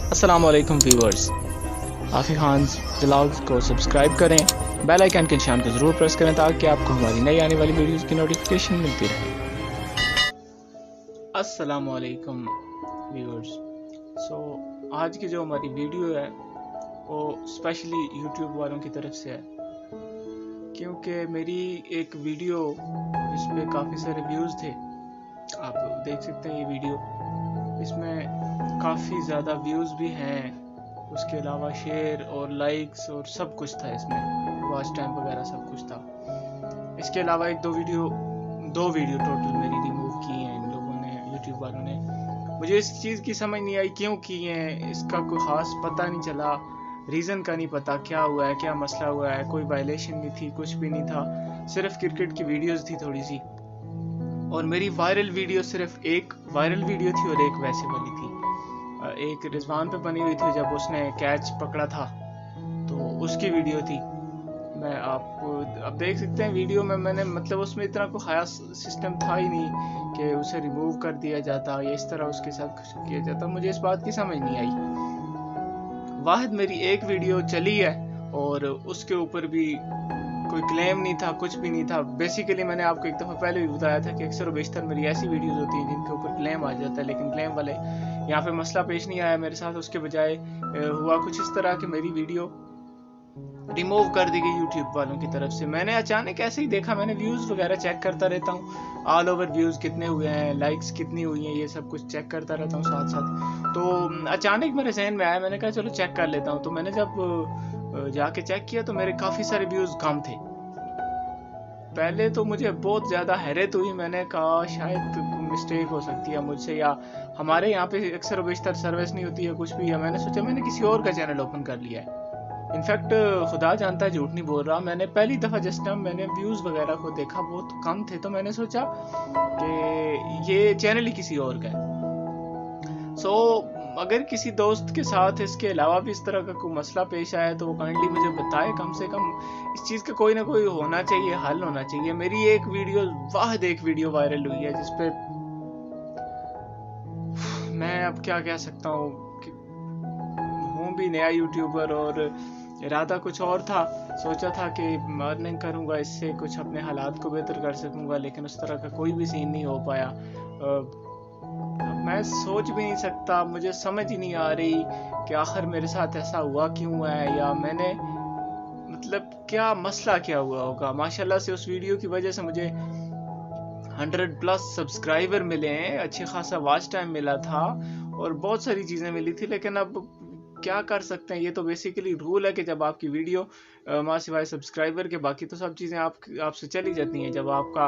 अस्सलामुअलैकुम viewers, आफी Khan vlogs को subscribe करें, बेल आइकन के निशान को ज़रूर प्रेस करें ताकि आपको हमारी नई आने वाली वीडियोस की नोटिफिकेशन मिलती रहे। अस्सलामुअलैकुम व्यूअर्स। आज की जो हमारी वीडियो है वो स्पेशली यूट्यूब वालों की तरफ से है, क्योंकि मेरी एक वीडियो जिस पे काफ़ी सारे व्यूज़ थे, आप देख सकते हैं ये वीडियो, इसमें काफ़ी ज़्यादा व्यूज़ भी हैं, उसके अलावा शेयर और लाइक्स और सब कुछ था, इसमें वॉच टाइम वगैरह सब कुछ था। इसके अलावा दो वीडियो टोटल मेरी रिमूव की हैं इन लोगों ने, यूट्यूब वालों ने। मुझे इस चीज़ की समझ नहीं आई क्यों की हैं, इसका कोई ख़ास पता नहीं चला, रीज़न का नहीं पता क्या हुआ है, क्या मसला हुआ है। कोई वायलेशन नहीं थी, कुछ भी नहीं था, सिर्फ क्रिकेट की वीडियोज़ थी थोड़ी सी, और मेरी वायरल वीडियो सिर्फ एक वायरल वीडियो थी और एक वैसे वाली थी। एक रिजवान पे बनी हुई थी जब उसने कैच पकड़ा था, तो उसकी वीडियो थी। मैं आप देख सकते हैं वीडियो में, मैंने मतलब उसमें इतना कोई खास सिस्टम था ही नहीं कि उसे रिमूव कर दिया जाता या इस तरह उसके साथ कुछ किया जाता। मुझे इस बात की समझ नहीं आई। वाहिद मेरी एक वीडियो चली है और उसके ऊपर भी कोई क्लेम नहीं था, कुछ भी नहीं था। बेसिकली मैंने आपको एक दफ़ा पहले भी बताया था कि अक्सर बेशतर मेरी ऐसी वीडियोस होती हैं जिनके ऊपर क्लेम आ जाता है, लेकिन क्लेम वाले यहाँ पे मसला पेश नहीं आया मेरे साथ। उसके बजाय हुआ कुछ इस तरह कि मेरी वीडियो रिमूव कर दी गई यूट्यूब वालों की तरफ से। मैंने अचानक ऐसे ही देखा, मैंने व्यूज़ वगैरह चेक करता रहता हूँ, ऑल ओवर व्यूज़ कितने हुए हैं, लाइक्स कितनी हुई हैं, ये सब कुछ चेक करता रहता हूँ साथ साथ। तो अचानक मेरे जहन में आया, मैंने कहा चलो चेक कर लेता हूँ। तो मैंने जब जाके चेक किया तो मेरे काफ़ी सारे व्यूज़ कम थे। पहले तो मुझे बहुत ज़्यादा हैरत हुई, मैंने कहा शायद मिस्टेक हो सकती है मुझसे, या हमारे यहाँ पे अक्सर बेशतर सर्विस नहीं होती है कुछ भी, या मैंने सोचा मैंने किसी और का चैनल ओपन कर लिया है। इनफैक्ट खुदा जानता है, झूठ नहीं बोल रहा, मैंने पहली दफ़ा जिस टाइम मैंने व्यूज़ वगैरह को देखा बहुत कम थे, तो मैंने सोचा कि ये चैनल ही किसी और का है। अगर किसी दोस्त के साथ इसके अलावा भी इस तरह का कोई मसला पेश आया तो वो काइंडली मुझे बताए, कम से कम इस चीज़ का कोई ना कोई होना चाहिए, हल होना चाहिए। मेरी एक वीडियो वायरल हुई है जिसपे मैं अब क्या कह सकता हूँ, हूँ भी नया यूट्यूबर और इरादा कुछ और था। सोचा था कि अर्निंग करूँगा इससे, कुछ अपने हालात को बेहतर कर सकूँगा, लेकिन उस तरह का कोई भी सीन नहीं हो पाया। मैं सोच भी नहीं सकता, मुझे समझ ही नहीं आ रही कि आखिर मेरे साथ ऐसा हुआ क्यों है, या मैंने मतलब क्या मसला क्या हुआ होगा। माशाल्लाह से उस वीडियो की वजह से मुझे 100+ सब्सक्राइबर मिले हैं, अच्छे खासा वॉच टाइम मिला था और बहुत सारी चीज़ें मिली थी। लेकिन अब क्या कर सकते हैं, ये तो बेसिकली रूल है कि जब आपकी वीडियो माँ सिवाय सब्सक्राइबर के बाकी तो सब चीज़ें आपसे चली जाती हैं। जब आपका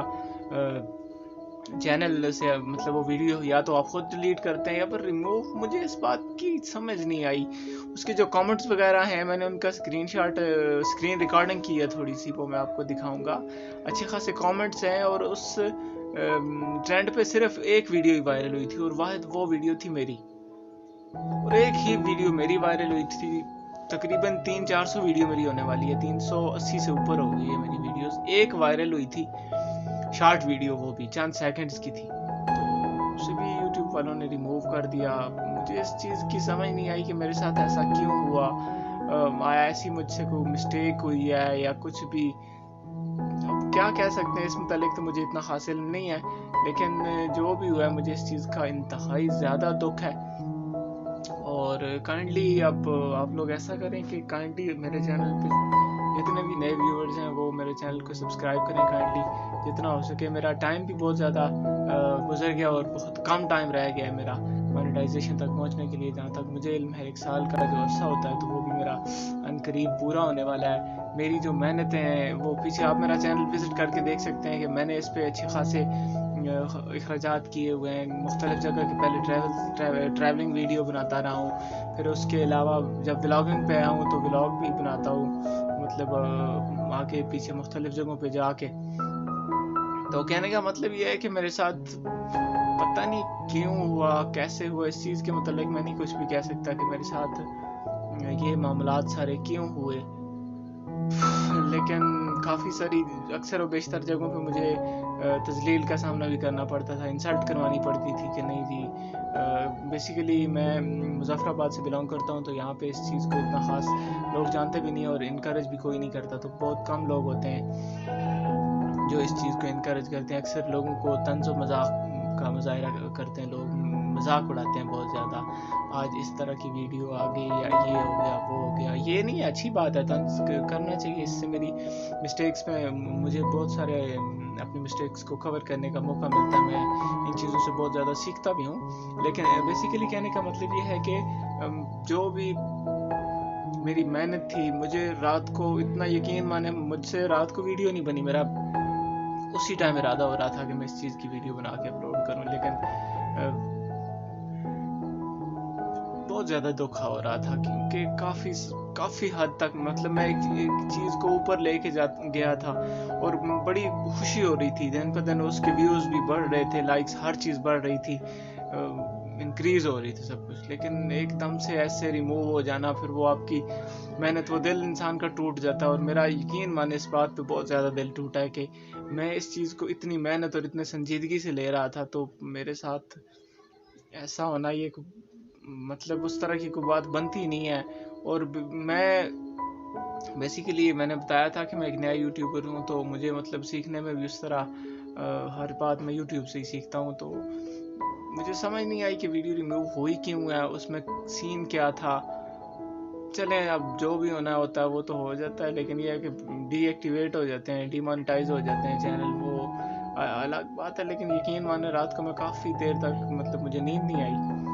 चैनल से मतलब वो वीडियो या तो आप खुद डिलीट करते हैं या फिर रिमूव, मुझे इस बात की समझ नहीं आई। उसके जो कमेंट्स वगैरह हैं, मैंने उनका स्क्रीन रिकॉर्डिंग की है थोड़ी सी, वो मैं आपको दिखाऊंगा। अच्छे खासे कमेंट्स हैं और उस ट्रेंड पे सिर्फ एक वीडियो ही वायरल हुई थी और वो वीडियो थी मेरी, और एक ही वीडियो मेरी वायरल हुई थी। तकरीबन 300-400 वीडियो मेरी होने वाली है, 380 से ऊपर हो गई है मेरी वीडियोस। एक वायरल हुई थी शॉर्ट वीडियो, वो भी चंद सेकंड्स की थी, तो उसे भी यूट्यूब वालों ने रिमूव कर दिया। मुझे इस चीज़ की समझ नहीं आई कि मेरे साथ ऐसा क्यों हुआ, आया ऐसी मुझसे कोई मिस्टेक हुई है या कुछ भी। अब क्या कह सकते हैं इस मुतालिक, तो मुझे इतना हासिल नहीं है, लेकिन जो भी हुआ है मुझे इस चीज़ का इंतहाई ज़्यादा दुख है। और काइंडली अब आप लोग ऐसा करें कि काइंडली मेरे चैनल पे जितने भी नए व्यूअर्स हैं वो मेरे चैनल को सब्सक्राइब करें काइंडली, जितना हो सके। मेरा टाइम भी बहुत ज़्यादा गुजर गया और बहुत कम टाइम रह गया है मेरा मोनेटाइजेशन तक पहुंचने के लिए। जहाँ तक मुझे इल्म है, 1 साल का जो अर्सा होता है तो वो भी मेरा अनकरीब पूरा होने वाला है। मेरी जो मेहनतें हैं वो पीछे, आप मेरा चैनल विज़िट करके देख सकते हैं कि मैंने इस पर अच्छे खासे अखराजात किए हुए हैं। मुख्तलिफ जगह के पहले ट्रैवलिंग वीडियो बनाता रहा हूँ, फिर उसके अलावा जब व्लॉगिंग पे आया हूँ तो व्लॉग भी बनाता हूँ, मतलब आगे पीछे मुख्तलिफ जगहों पे जाके। तो कहने का मतलब ये है कि मेरे साथ पता नहीं क्यों हुआ, कैसे हुआ, इस चीज़ के मतलब मैं नहीं कुछ भी कह सकता कि मेरे साथ ये मामलात सारे क्यों हुए। लेकिन काफ़ी सारी अक्सर और बेशतर जगहों पे मुझे तजलील का सामना भी करना पड़ता था, इंसल्ट करवानी पड़ती थी कि नहीं जी। बेसिकली मैं मुजफ्फराबाद से बिलोंग करता हूँ, तो यहाँ पे इस चीज़ को इतना ख़ास लोग जानते भी नहीं और इनकरेज भी कोई नहीं करता, तो बहुत कम लोग होते हैं जो इस चीज़ को इनकरेज करते हैं। अक्सर लोगों को तंज़ और मजाक का मुजाहरा करते हैं, लोग मजाक उड़ाते हैं बहुत ज़्यादा। आज इस तरह की वीडियो आ गई, या ये हो गया, वो हो गया। ये नहीं, अच्छी बात है, तंज़ करना चाहिए, इससे मेरी मिस्टेक्स में मुझे बहुत सारे अपनी मिस्टेक्स को कवर करने का मौका मिलता है। मैं इन चीज़ों से बहुत ज़्यादा सीखता भी हूँ। लेकिन बेसिकली कहने का मतलब ये है कि जो भी मेरी मेहनत थी, मुझे रात को इतना यकीन माने, मुझसे रात को वीडियो नहीं बनी, मेरा उसी टाइम इरादा हो रहा था कि मैं इस चीज़ की वीडियो बना के अपलोड करूं, लेकिन बहुत ज़्यादा धोखा हो रहा था, क्योंकि काफ़ी हद तक मतलब मैं एक चीज़ को ऊपर लेके गया था और बड़ी खुशी हो रही थी। दिन पर दिन उसके व्यूज़ भी बढ़ रहे थे, लाइक्स, हर चीज़ बढ़ रही थी, इंक्रीज हो रही थी सब कुछ। लेकिन एकदम से ऐसे रिमूव हो जाना, फिर वो आपकी मेहनत, वो दिल इंसान का टूट जाता है। और मेरा यकीन माने इस बात पे बहुत ज़्यादा दिल टूटा है कि मैं इस चीज़ को इतनी मेहनत और इतने संजीदगी से ले रहा था, तो मेरे साथ ऐसा होना, ये मतलब उस तरह की कोई बात बनती नहीं है। और मैं बेसिकली, मैंने बताया था कि मैं एक नया यूट्यूबर हूँ, तो मुझे मतलब सीखने में भी उस तरह हर बात मैं यूट्यूब से ही सीखता हूँ। तो मुझे समझ नहीं आई कि वीडियो रिमूव हुई क्यों है, उसमें सीन क्या था। चले, अब जो भी होना होता है वो तो हो जाता है, लेकिन ये है कि डीएक्टिवेट हो जाते हैं, डिमोनेटाइज हो जाते हैं चैनल, वो अलग बात है। लेकिन यकीन माने, रात को मैं काफ़ी देर तक, मतलब मुझे नींद नहीं आई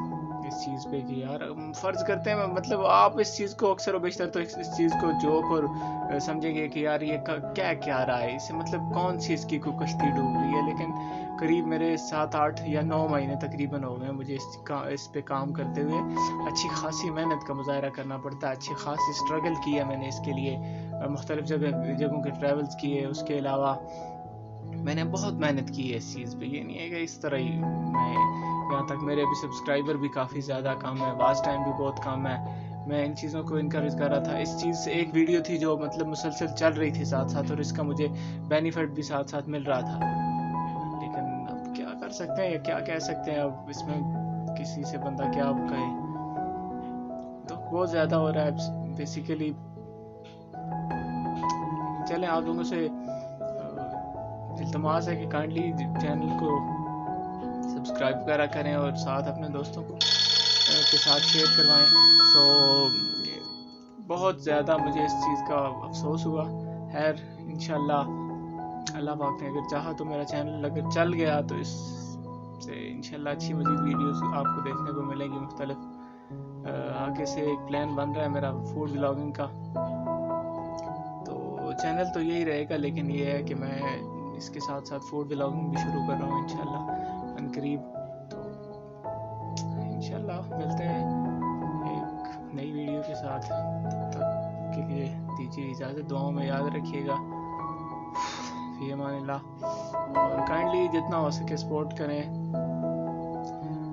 इस चीज़ पे कि यार, फ़र्ज़ करते हैं, मतलब आप इस चीज़ को अक्सर व बेशतर तो इस चीज़ को जोक और समझेंगे कि यार ये क्या रहा है इससे, मतलब कौन सी इसकी कोई कश्ती डूब रही है। लेकिन करीब मेरे 7-8 या 9 महीने तकरीबन हो गए मुझे इस पे काम करते हुए। अच्छी खासी मेहनत का मुजाहरा करना पड़ता है, अच्छी खासी स्ट्रगल की है मैंने इसके लिए, मुख्तलिफ जगहों के ट्रैवल्स किए। उसके अलावा मैंने बहुत मेहनत की है इस चीज़ पे, ये नहीं है कि इस तरह ही मैं, यहाँ तक मेरे अभी सब्सक्राइबर भी काफ़ी ज़्यादा कम है, वॉच टाइम भी बहुत कम है। मैं इन चीज़ों को इनकरेज कर रहा था। इस चीज़ से एक वीडियो थी जो मतलब मुसलसल चल रही थी साथ साथ, और इसका मुझे बेनिफिट भी साथ साथ मिल रहा था। लेकिन अब क्या कर सकते हैं, या क्या कह सकते हैं, अब इसमें किसी से बंदा क्या कहे। तो बहुत ज़्यादा हो रहा है बेसिकली। चलें, आप लोगों से इल्तमास है कि काइंडली चैनल को सब्सक्राइब वगैरह करें और साथ अपने दोस्तों के साथ शेयर करवाएं। बहुत ज़्यादा मुझे इस चीज़ का अफसोस हुआ। खैर, इंशाल्लाह अल्लाह पाक ने अगर चाहा तो मेरा चैनल अगर चल गया तो इससे इंशाल्लाह अच्छी मज़ीद वीडियोस आपको देखने को मिलेंगी मुख्तलिफ। आगे से एक प्लान बन रहा है मेरा फूड व्लॉगिंग का, तो चैनल तो यही रहेगा, लेकिन ये है कि मैं इसके साथ साथ फूड व्लॉगिंग भी शुरू कर रहा हूँ इंशाल्लाह अनकरीब। तो इंशाल्लाह मिलते हैं एक नई वीडियो के साथ, तब तक के लिए दीजिए इजाज़त, दुआओं में याद रखिएगा। फी अमानिल्लाह, और काइंडली जितना हो सके सपोर्ट करें।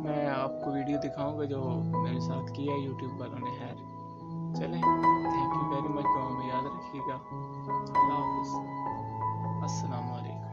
मैं आपको वीडियो दिखाऊंगा जो मेरे साथ किया है यूट्यूब वालों ने। खैर चलें, थैंक यू वेरी मच, दुआओं में याद रखिएगा। अल्लाह हाफ़िज़, अस्सलाम वालेकुम।